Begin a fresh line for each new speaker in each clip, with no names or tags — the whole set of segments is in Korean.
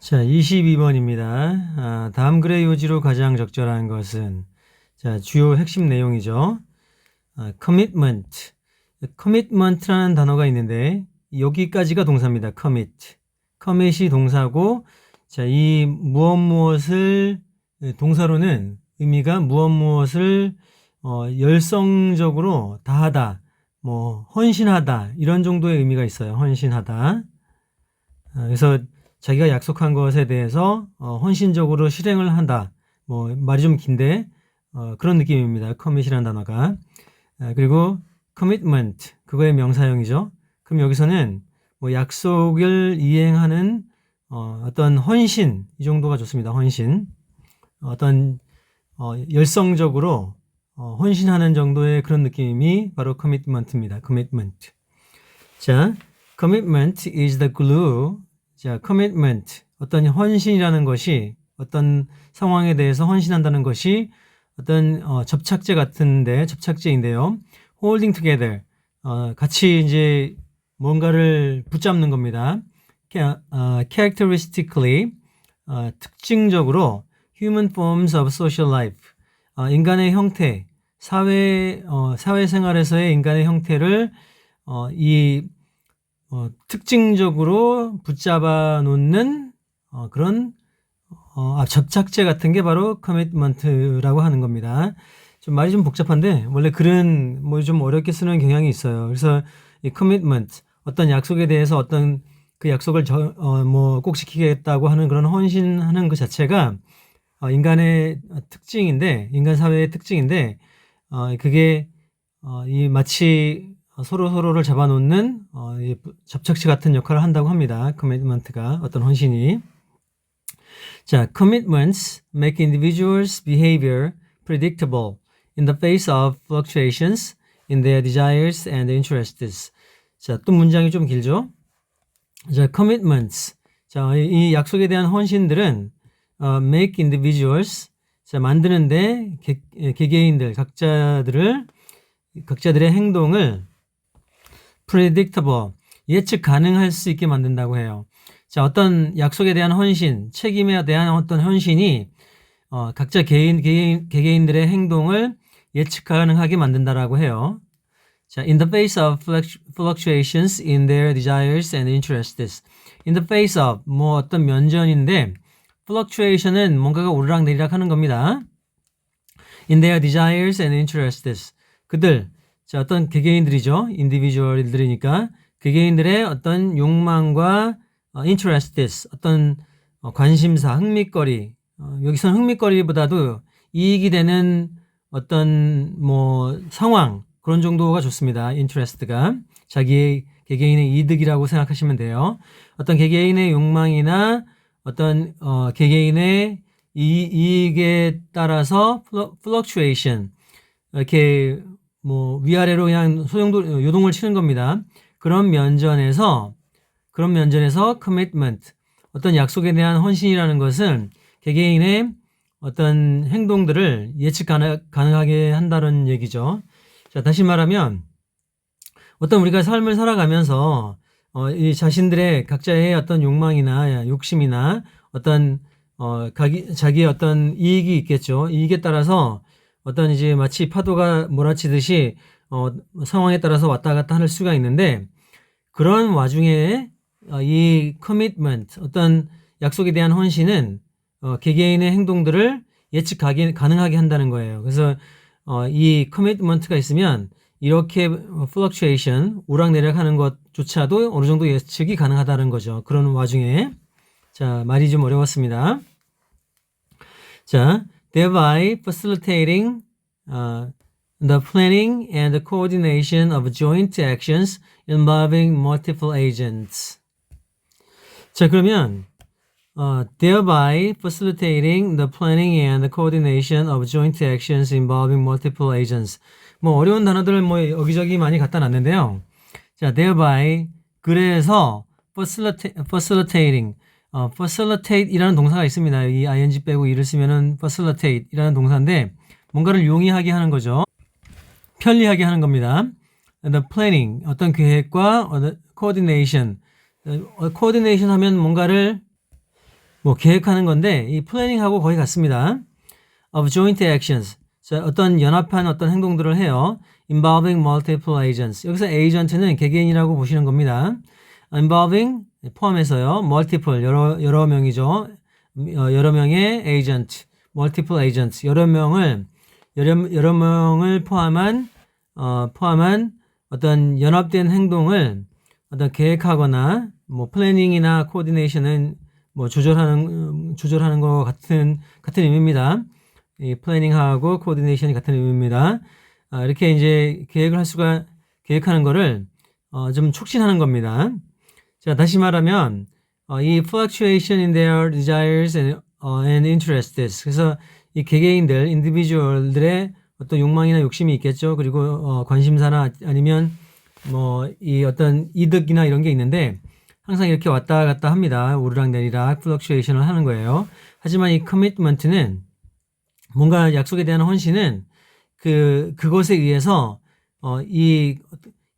자, 22번입니다. 다음 글의 요지로 가장 적절한 것은 자, 주요 핵심 내용이죠. commitment. commitment라는 단어가 있는데 여기까지가 동사입니다. commit. commit이 동사고 자, 이 무엇을 동사로는 의미가 무엇을 열성적으로 다하다, 뭐 헌신하다 이런 정도의 의미가 있어요. 헌신하다. 그래서 자기가 약속한 것에 대해서 헌신적으로 실행을 한다. 뭐 말이 좀 긴데 그런 느낌입니다. commit이라는 단어가. 그리고 commitment 그거의 명사형이죠. 그럼 여기서는 뭐 약속을 이행하는 어떤 헌신 이 정도가 좋습니다. 헌신 어떤 열성적으로 헌신하는 정도의 그런 느낌이 바로 commitment입니다. commitment. 자, commitment is the glue. 자, commitment 어떤 헌신이라는 것이 어떤 상황에 대해서 헌신한다는 것이 어떤 접착제 같은데 접착제인데요. holding together 같이 이제 뭔가를 붙잡는 겁니다. characteristically 특징적으로 human forms of social life 인간의 형태 사회생활에서의 인간의 형태를 특징적으로 붙잡아 놓는 그런 접착제 같은 게 바로 커미트먼트라고 하는 겁니다. 좀 말이 좀 복잡한데 원래 글은 뭐 좀 어렵게 쓰는 경향이 있어요. 그래서 이 커미트먼트 어떤 약속에 대해서 어떤 그 약속을 뭐 꼭 지키겠다고 하는 그런 헌신하는 그 자체가 인간의 특징인데 인간 사회의 특징인데 그게 이 마치 서로를 잡아놓는 접착제 같은 역할을 한다고 합니다. 커미트먼트가 어떤 헌신이. 자, commitments make individuals' behavior predictable in the face of fluctuations in their desires and interests. 자, 또 문장이 좀 길죠? 자, commitments. 자, 이 약속에 대한 헌신들은 make individuals. 자, 만드는데 개개인들, 각자들의 행동을 predictable, 예측 가능할 수 있게 만든다고 해요. 자, 어떤 약속에 대한 헌신, 책임에 대한 어떤 헌신이 각자 개개인들의 행동을 예측 가능하게 만든다라고 해요. 자, in the face of fluctuations in their desires and interests. in the face of 뭐 어떤 면전인데 fluctuation은 뭔가가 오르락내리락 하는 겁니다. in their desires and interests. 그들 자, 어떤 개개인들이죠. 인디비주얼들이니까 개개인들의 어떤 욕망과 interests, 어떤 관심사, 흥미거리. 여기서는 흥미거리보다도 이익이 되는 어떤 뭐 상황 그런 정도가 좋습니다. interest가 자기의 개개인의 이득이라고 생각하시면 돼요. 어떤 개개인의 욕망이나 어떤 개개인의 이익에 따라서 fluctuation 이렇게 뭐 위아래로 그냥 요동을 치는 겁니다. 그런 면전에서 commitment 어떤 약속에 대한 헌신이라는 것은 개개인의 어떤 행동들을 예측 가능하게 한다는 얘기죠. 자, 다시 말하면 어떤 우리가 삶을 살아가면서 이 자신들의 각자의 어떤 욕망이나 욕심이나 어떤 자기의 어떤 이익이 있겠죠. 이익에 따라서 어떤 이제 마치 파도가 몰아치듯이 상황에 따라서 왔다 갔다 할 수가 있는데 그런 와중에 이 commitment 어떤 약속에 대한 헌신은 개개인의 행동들을 예측 가능하게 한다는 거예요. 그래서 이 commitment가 있으면 이렇게 fluctuation 오락내락 하는 것조차도 어느 정도 예측이 가능하다는 거죠. 그런 와중에 자, 말이 좀 어려웠습니다. 자, thereby facilitating the planning and the coordination of joint actions involving multiple agents. 자, 그러면 thereby facilitating the planning and the coordination of joint actions involving multiple agents. 뭐 어려운 단어들을 뭐 여기저기 많이 갖다 놨는데요. 자, thereby 그래서 facilitating facilitate이라는 동사가 있습니다. 이 ing 빼고 이를 쓰면은 facilitate이라는 동사인데 뭔가를 용이하게 하는 거죠. 편리하게 하는 겁니다. The planning 어떤 계획과 coordination coordination 하면 뭔가를 뭐 계획하는 건데 이 플래닝하고 거의 같습니다. of joint actions. 자, 어떤 연합한 어떤 행동들을 해요. involving multiple agents. 여기서 agent는 개개인이라고 보시는 겁니다. involving 포함해서요. multiple 여러 명이죠. 여러 명의 agent, multiple agents. 여러 명을 포함한 어떤 연합된 행동을 어떤 계획하거나 뭐 플래닝이나 코디네이션은 뭐 조절하는 거 같은 의미입니다. 이 플래닝하고 코디네이션이 같은 의미입니다. 이렇게 이제 계획하는 거를 좀 촉진하는 겁니다. 자, 다시 말하면 이 fluctuation in their desires and interests. 그래서 이 개개인들, 인디비주얼들의 어떤 욕망이나 욕심이 있겠죠. 그리고 관심사나 아니면 뭐 이 어떤 이득이나 이런 게 있는데 항상 이렇게 왔다 갔다 합니다. 오르락내리락 플럭슈에이션을 하는 거예요. 하지만 이 커미트먼트는 뭔가 약속에 대한 헌신은 그것에 의해서 이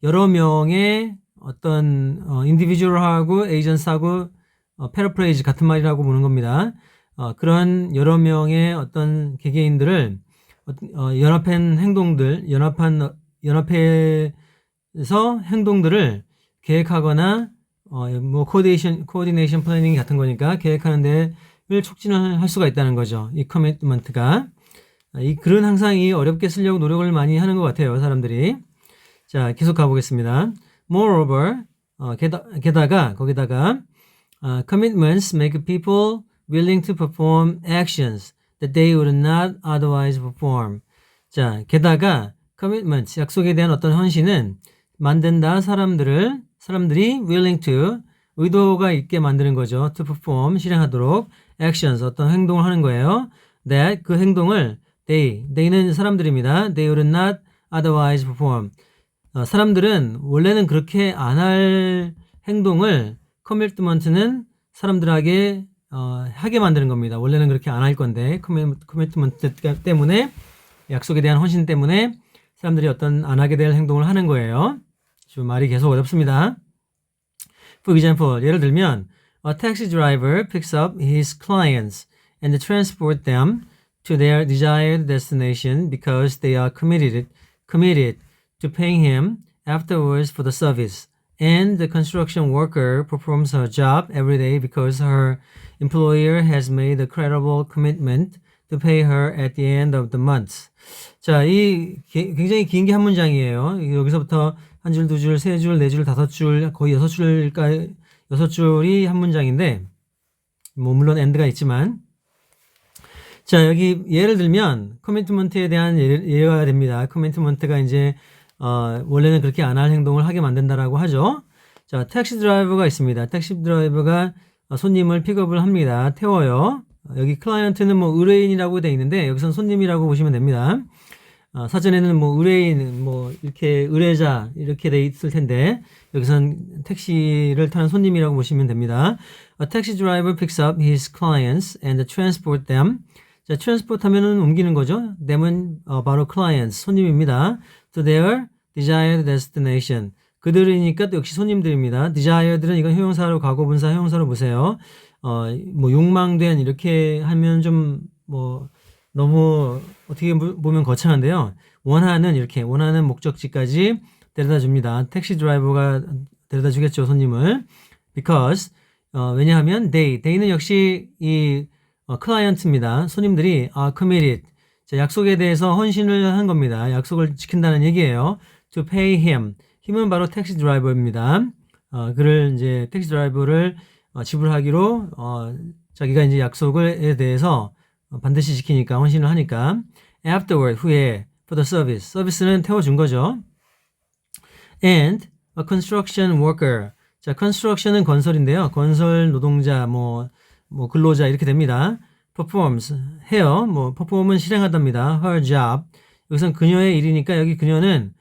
여러 명의 어떤 인디비주얼하고 에이전스하고 패러프레이즈 같은 말이라고 보는 겁니다. 그런 여러 명의 어떤 개개인들을 연합해서 행동들을 계획하거나 뭐 코디네이션 플래닝 같은 거니까 계획하는 데를 촉진을 할 수가 있다는 거죠. 이 커미트먼트가 이 글은 항상 이 어렵게 쓰려고 노력을 많이 하는 것 같아요, 사람들이. 자, 계속 가보겠습니다. Moreover, 게다가 거기다가 commitments make people willing to perform actions that they would not otherwise perform. 자, 게다가 commitments, 약속에 대한 어떤 헌신은 만든다 사람들이 willing to, 의도가 있게 만드는 거죠. to perform, 실행하도록, actions, 어떤 행동을 하는 거예요. that, 그 행동을 they는 사람들입니다. they would not otherwise perform. 사람들은 원래는 그렇게 안 할 행동을 커미트먼트는 사람들에게 하게 만드는 겁니다. 원래는 그렇게 안 할 건데 커미트먼트 때문에 약속에 대한 헌신 때문에 사람들이 어떤 안 하게 될 행동을 하는 거예요. 지금 말이 계속 어렵습니다. For example, 예를 들면 a taxi driver picks up his clients and transport them to their desired destination because they are committed to paying him afterwards for the service. And the construction worker performs her job every day because her employer has made a credible commitment to pay her at the end of the month. 자, 이 굉장히 긴 게 한 문장이에요. 여기서부터 한 줄, 두 줄, 세 줄, 네 줄, 다섯 줄, 거의 여섯 줄이 한 문장인데, 뭐 물론 end가 있지만, 자, 여기 예를 들면 커미트먼트에 대한 예가 됩니다. 커미트먼트가 이제 원래는 그렇게 안 할 행동을 하게 만든다라고 하죠. 자, 택시 드라이버가 있습니다. 택시 드라이버가 손님을 픽업을 합니다. 태워요. 여기 클라이언트는 뭐 의뢰인이라고 돼 있는데 여기선 손님이라고 보시면 됩니다. 사전에는 뭐 의뢰인, 뭐 이렇게 의뢰자 이렇게 돼 있을 텐데 여기선 택시를 타는 손님이라고 보시면 됩니다. A taxi driver picks up his clients and transport them. 자, transport 하면은 옮기는 거죠. them은 바로 clients, 손님입니다. To their desired destination. 그들이니까 또 역시 손님들입니다. desired들은 이건 형용사로 과거분사 형용사로 보세요. 뭐 욕망된 이렇게 하면 좀 뭐 너무 어떻게 보면 거창한데요. 원하는 목적지까지 데려다 줍니다. 택시 드라이버가 데려다 주겠죠, 손님을. Because 왜냐하면 they는 역시 이 클라이언트입니다. 손님들이 committed. 자, 약속에 대해서 헌신을 한 겁니다. 약속을 지킨다는 얘기예요. To pay him. 힘은 바로 택시 드라이버입니다. 그를 이제 택시 드라이버를 지불하기로 자기가 이제 약속에 대해서 반드시 지키니까 헌신을 하니까 afterward 후에 for the service. 서비스는 태워준 거죠. And a construction worker. 자, construction은 건설인데요. 건설 노동자 뭐 근로자 이렇게 됩니다. performs 해요. 뭐 perform은 실행하답니다. her job. 여기선 그녀의 일이니까 여기 그녀는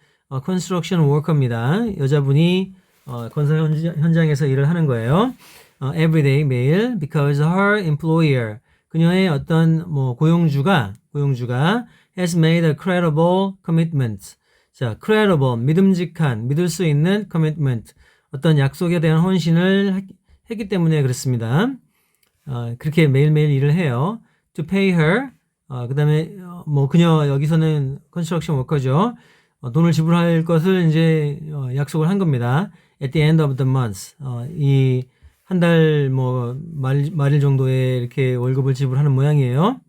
construction worker입니다. 여자분이 건설 현장에서 일을 하는 거예요. everyday 매일 because her employer 그녀의 어떤 뭐 고용주가 has made a credible commitment. 자, credible 믿음직한 믿을 수 있는 commitment 어떤 약속에 대한 헌신을 했기 때문에 그렇습니다. 그렇게 매일매일 일을 해요. To pay her. 그다음에 뭐 그녀 여기서는 construction worker죠. 돈을 지불할 것을 이제 약속을 한 겁니다. At the end of the month. 이 한 달 뭐 말일 정도에 이렇게 월급을 지불하는 모양이에요.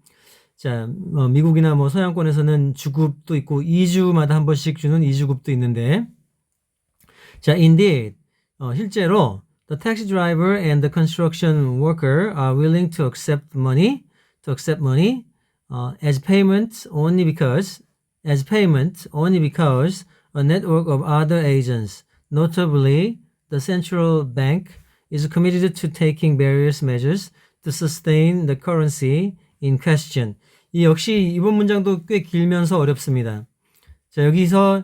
자, 미국이나 뭐 서양권에서는 주급도 있고 2주마다 한 번씩 주는 2주급도 있는데, 자, indeed, 실제로 the taxi driver and the construction worker are willing to accept money, as payment only because a network of other agents, notably the central bank, is committed to taking various measures to sustain the currency in question. 이 역시 이번 문장도 꽤 길면서 어렵습니다. 자, 여기서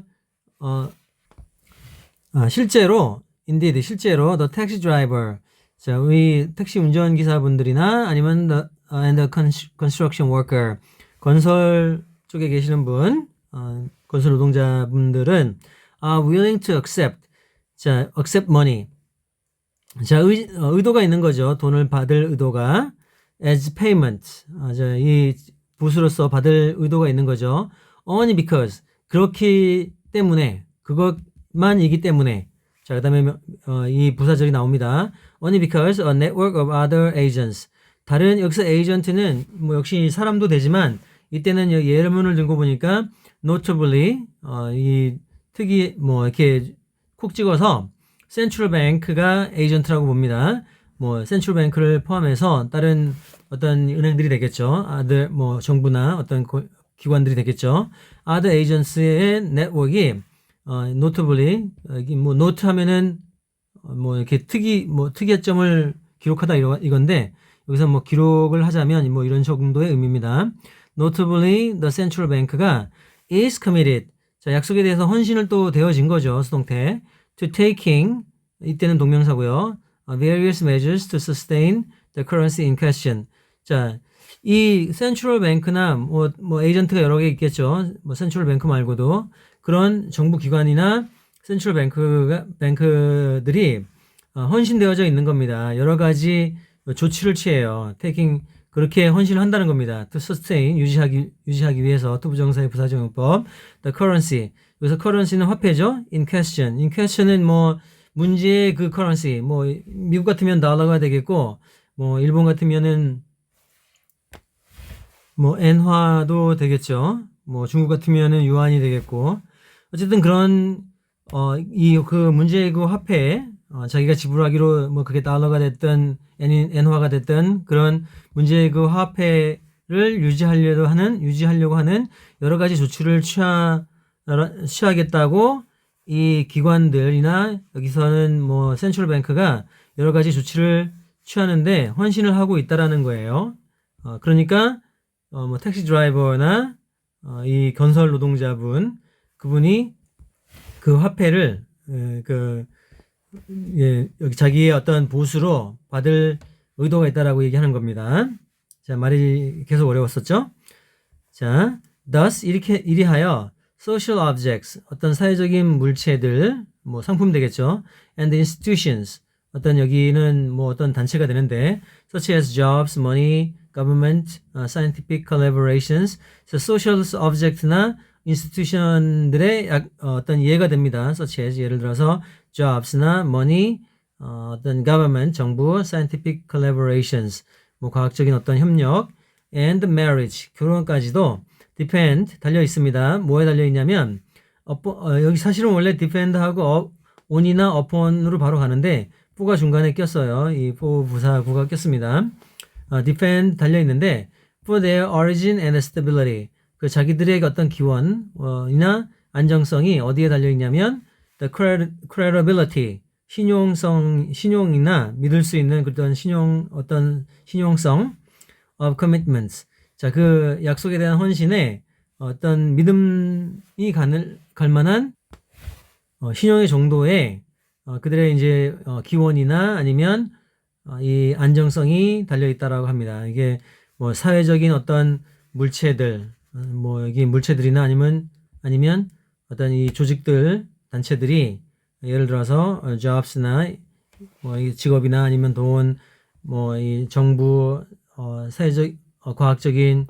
실제로 indeed 실제로 the taxi driver, 자, 우리 택시 운전기사분들이나 아니면 and the construction worker, 건설 쪽에 계시는 분, 건설 노동자분들은 are willing to accept, 자, accept money. 자, 의도가 있는 거죠. 돈을 받을 의도가 as payment. 자, 이 부수로서 받을 의도가 있는 거죠. Only because, 그렇기 때문에, 그것만이기 때문에. 자, 그 다음에 이 부사절이 나옵니다. Only because a network of other agents. 다른, 여기서 에이전트는 뭐 역시 사람도 되지만, 이때는 예문을 들고 보니까 notably, 이 특이 뭐 이렇게 콕 찍어서 센트럴 뱅크가 에이전트라고 봅니다. 뭐 센트럴 뱅크를 포함해서 다른 어떤 은행들이 되겠죠. 뭐 정부나 어떤 기관들이 되겠죠. other agents의 네트워크가 notably, 뭐 note 하면은 뭐 이렇게 특이점을 기록하다 이건데, 여기서 뭐 기록을 하자면 뭐 이런 정도의 의미입니다. notably the central bank가 is committed. 자, 약속에 대해서 헌신을 또 되어진 거죠. 수동태. to taking, 이때는 동명사고요. various measures to sustain the currency in question. 자, 이 센트럴 뱅크나 뭐 에이전트가 여러 개 있겠죠. 뭐 센트럴 뱅크 말고도 그런 정부 기관이나 센트럴 뱅크들이 헌신되어져 있는 겁니다. 여러 가지 조치를 취해요. taking, 그렇게 헌신을 한다는 겁니다. to sustain, 유지하기 위해서. 투부정사의 부사적용법. the currency, 여기서 currency는 화폐죠. in question은 뭐 문제의 그 currency, 뭐 미국 같으면 달러가 되겠고, 뭐 일본 같으면은 뭐 엔화도 되겠죠. 뭐 중국 같으면은 유안이 되겠고, 어쨌든 그런 그 문제의 그 화폐, 자기가 지불하기로 뭐 그게 달러가 됐든 엔화가 됐든 그런 문제의 그 화폐를 유지하려고 하는 여러 가지 조치를 취하겠다고 이 기관들이나 여기서는 뭐 센트럴 뱅크가 여러 가지 조치를 취하는데 헌신을 하고 있다라는 거예요. 그러니까 뭐 택시 드라이버나 이 건설 노동자분, 그분이 그 화폐를 여기 자기의 어떤 보수로 받을 의도가 있다라고 얘기하는 겁니다. 자, 말이 계속 어려웠었죠? 자, thus 이리하여 social objects, 어떤 사회적인 물체들, 뭐 상품 되겠죠. and institutions, 어떤 여기는 뭐 어떤 단체가 되는데, such as jobs, money, government, scientific collaborations. social object나 institution들의 어떤 예가 됩니다. such as, 예를 들어서 jobs나 money, 어떤 government, 정부, scientific collaborations, 뭐 과학적인 어떤 협력, and marriage, 결혼까지도 depend, 달려 있습니다. 뭐에 달려 있냐면, 여기 사실은 원래 depend하고 on이나 upon으로 바로 가는데, 부가 중간에 꼈어요. 이 부사구가 꼈습니다. depend 달려 있는데, for their origin and stability, 그 자기들의 어떤 기원이나 안정성이 어디에 달려 있냐면, the credibility, 신용이나 믿을 수 있는 그런 신용성 of commitments. 자, 그 약속에 대한 헌신에 어떤 믿음이 갈 만한 신용의 정도에 그들의 이제 기원이나 아니면 이 안정성이 달려 있다라고 합니다. 이게 뭐 사회적인 어떤 물체들, 뭐 여기 물체들이나 아니면 어떤 이 조직들, 단체들이 예를 들어서 jobs나 뭐 직업이나 아니면 돈, 뭐 이 정부 사회적 과학적인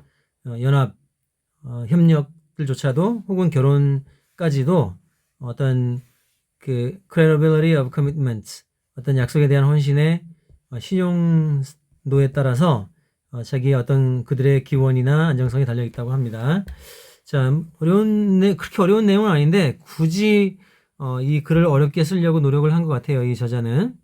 연합 협력들조차도 혹은 결혼까지도 어떤 그 credibility of commitments 어떤 약속에 대한 헌신의 신용도에 따라서 자기의 어떤 그들의 기원이나 안정성이 달려 있다고 합니다. 자, 그렇게 어려운 내용은 아닌데 굳이 이 글을 어렵게 쓰려고 노력을 한 것 같아요. 이 저자는.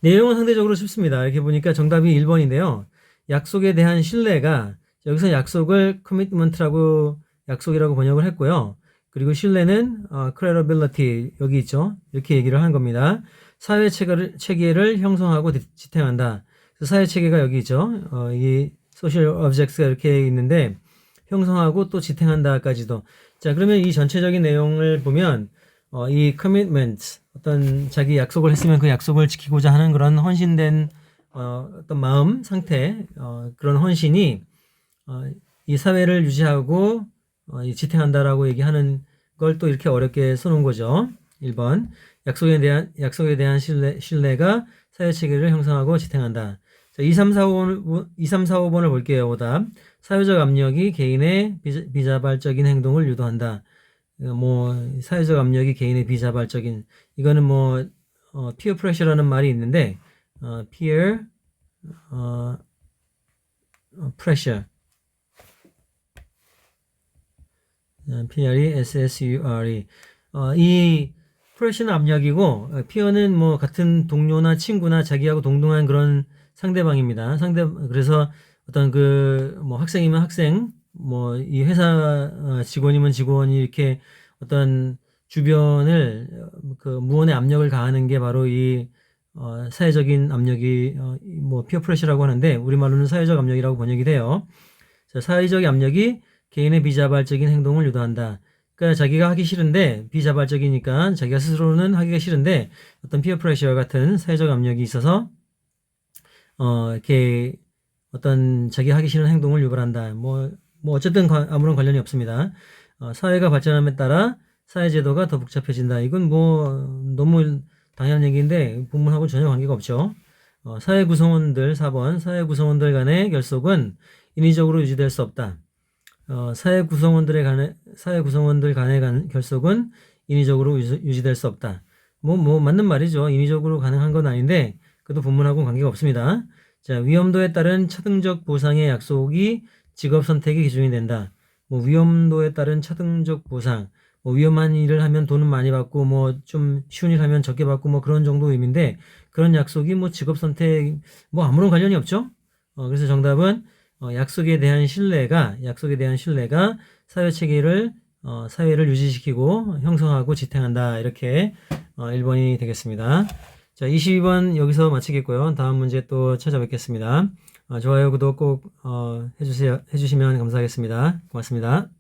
내용은 상대적으로 쉽습니다. 이렇게 보니까 정답이 1번인데요. 약속에 대한 신뢰가 여기서 약속을 commitment라고 약속이라고 번역을 했고요. 그리고 신뢰는 credibility 여기 있죠. 이렇게 얘기를 한 겁니다. 사회 체계를 형성하고 지탱한다. 사회 체계가 여기 있죠. 이 social objects가 이렇게 있는데 형성하고 또 지탱한다까지도. 자, 그러면 이 전체적인 내용을 보면 이 commitment 어떤 자기 약속을 했으면 그 약속을 지키고자 하는 그런 헌신된 어떤 마음 상태 그런 헌신이 이 사회를 유지하고 지탱한다라고 얘기하는 걸 또 이렇게 어렵게 써놓은 거죠. 1번 약속에 대한 신뢰가 사회 체계를 형성하고 지탱한다. 자, 2, 3, 4, 5번을 볼게요. 오답. 사회적 압력이 개인의 비자발적인 행동을 유도한다. 뭐 사회적 압력이 개인의 비자발적인 이거는 뭐 peer pressure라는 말이 있는데 peer pressure PRESSURE 이 pressure는 압력이고 peer는 뭐 같은 동료나 친구나 자기하고 동등한 그런 상대방입니다. 그래서 어떤 그 뭐 학생이면 학생 뭐 이 회사 직원이면 직원이 이렇게 어떤 주변을 그 무언의 압력을 가하는 게 바로 이 사회적인 압력이 뭐 피어 프레셔라고 하는데 우리말로는 사회적 압력이라고 번역이 돼요. 자, 사회적 압력이 개인의 비자발적인 행동을 유도한다. 그러니까 자기가 하기 싫은데 비자발적이니까 자기가 스스로는 하기가 싫은데 어떤 피어 프레셔 같은 사회적 압력이 있어서 이렇게 어떤 자기 하기 싫은 행동을 유발한다. 뭐 어쨌든 아무런 관련이 없습니다. 사회가 발전함에 따라 사회제도가 더 복잡해진다. 이건 뭐 너무 당연한 얘기인데 본문하고 전혀 관계가 없죠. 사회 구성원들 4번 사회 구성원들 간의 결속은 인위적으로 유지될 수 없다. 사회 구성원들 간의 결속은 인위적으로 유지될 수 없다. 뭐 맞는 말이죠. 인위적으로 가능한 건 아닌데 그래도 본문하고는 관계가 없습니다. 자, 위험도에 따른 차등적 보상의 약속이 직업 선택의 기준이 된다. 뭐 위험도에 따른 차등적 보상, 뭐 위험한 일을 하면 돈은 많이 받고 뭐 좀 쉬운 일 하면 적게 받고 뭐 그런 정도 의미인데 그런 약속이 뭐 직업 선택 뭐 아무런 관련이 없죠. 그래서 정답은 약속에 대한 신뢰가 사회 체계를 사회를 유지시키고 형성하고 지탱한다. 이렇게 1번이 되겠습니다. 자, 22번 여기서 마치겠고요. 다음 문제 또 찾아뵙겠습니다. 좋아요, 구독 꼭 해주시면 감사하겠습니다. 고맙습니다.